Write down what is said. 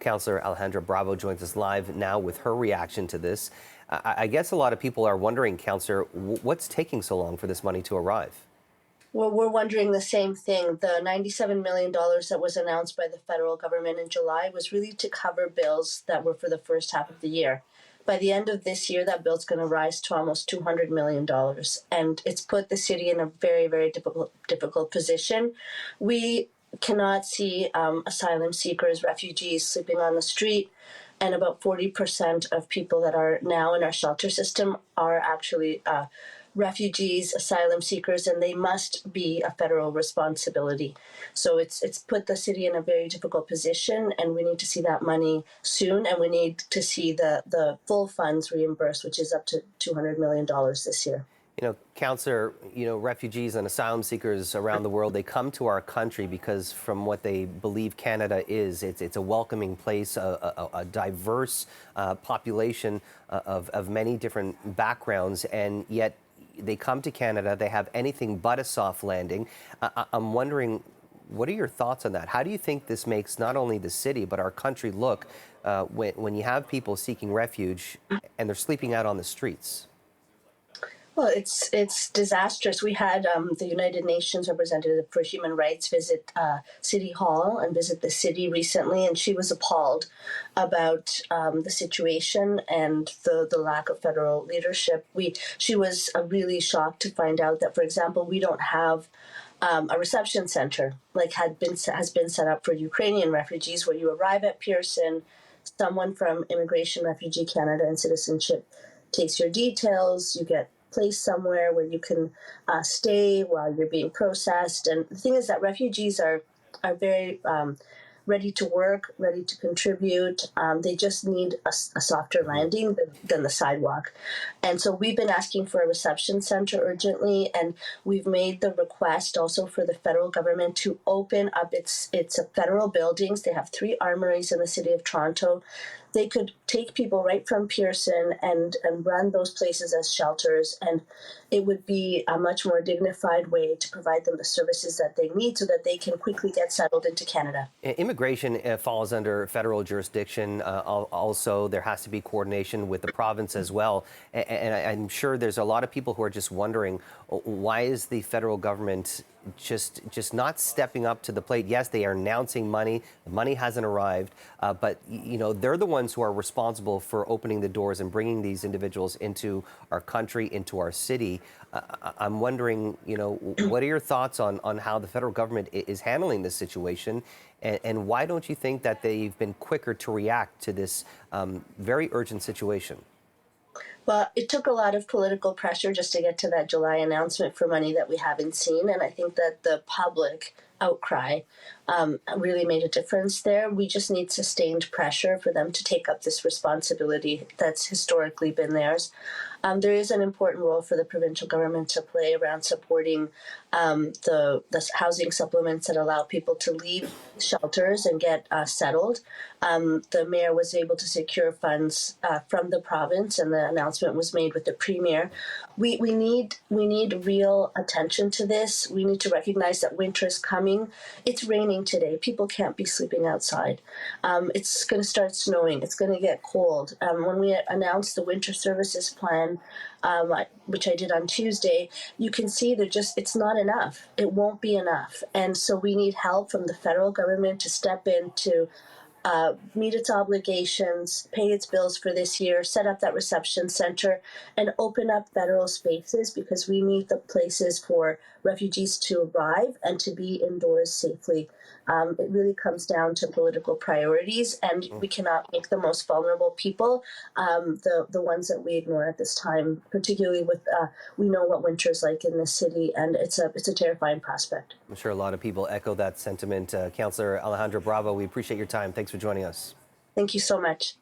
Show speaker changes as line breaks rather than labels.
Councillor Alejandra Bravo joins us live now with her reaction to this. I guess a lot of people are wondering, Councillor, what's taking so long for this money to arrive?
Well, we're wondering the same thing. The $97 million that was announced by the federal government in July was really to cover bills that were for the first half of the year. By the end of this year, that bill's going to rise to almost $200 million. And it's put the city in a very, very difficult position. We cannot see asylum seekers, refugees sleeping on the street. And about 40% of people that are now in our shelter system are actually refugees, asylum seekers, and they must be a federal responsibility. So it's put the city in a very difficult position, and we need to see that money soon, and we need to see the full funds reimbursed, which is up to $200 million this year.
Councillor, refugees and asylum seekers around the world, they come to our country because from what they believe Canada is, it's a welcoming place, a diverse population of many different backgrounds, and yet they come to Canada, they have anything but a soft landing. I'm wondering, what are your thoughts on that? How do you think this makes not only the city, but our country look when you have people seeking refuge and they're sleeping out on the streets?
Well, it's disastrous. We had the United Nations representative for human rights visit City Hall and visit the city recently, and she was appalled about the situation and the lack of federal leadership. She was really shocked to find out that, for example, we don't have a reception center like has been set up for Ukrainian refugees, where you arrive at Pearson, someone from Immigration, Refugee Canada and Citizenship takes your details, you get place somewhere where you can stay while you're being processed. And the thing is that refugees are very ready to work, ready to contribute. They just need a softer landing than the sidewalk. And so we've been asking for a reception center urgently, and we've made the request also for the federal government to open up its federal buildings. They have 3 armories in the city of Toronto. They could take people right from Pearson and run those places as shelters, and it would be a much more dignified way to provide them the services that they need so that they can quickly get settled into Canada.
Immigration falls under federal jurisdiction. Also, there has to be coordination with the province as well. And I'm sure there's a lot of people who are just wondering, why is the federal government just not stepping up to the plate? Yes, they are announcing money. The money hasn't arrived, but they're the ones who are responsible for opening the doors and bringing these individuals into our country, into our city. I'm wondering, what are your thoughts on how the federal government is handling this situation, and why don't you think that they've been quicker to react to this very urgent situation?
Well, it took a lot of political pressure just to get to that July announcement for money that we haven't seen. And I think that the public outcry really made a difference there. We just need sustained pressure for them to take up this responsibility that's historically been theirs. There is an important role for the provincial government to play around supporting the housing supplements that allow people to leave shelters and get settled. The mayor was able to secure funds from the province, and the announcement was made with the premier. We need real attention to this. We need to recognize that winter is coming. It's raining today. People can't be sleeping outside. It's going to start snowing. It's going to get cold. When we announced the winter services plan, which I did on Tuesday, you can see it's not enough. It won't be enough. And so we need help from the federal government to step in to meet its obligations, pay its bills for this year, set up that reception center, and open up federal spaces, because we need the places for refugees to arrive and to be indoors safely. It really comes down to political priorities, and we cannot make the most vulnerable people the ones that we ignore at this time, particularly with we know what winter is like in this city, and it's a terrifying prospect.
I'm sure a lot of people echo that sentiment. Councillor Alejandra Bravo, we appreciate your time. Thanks for joining us.
Thank you so much.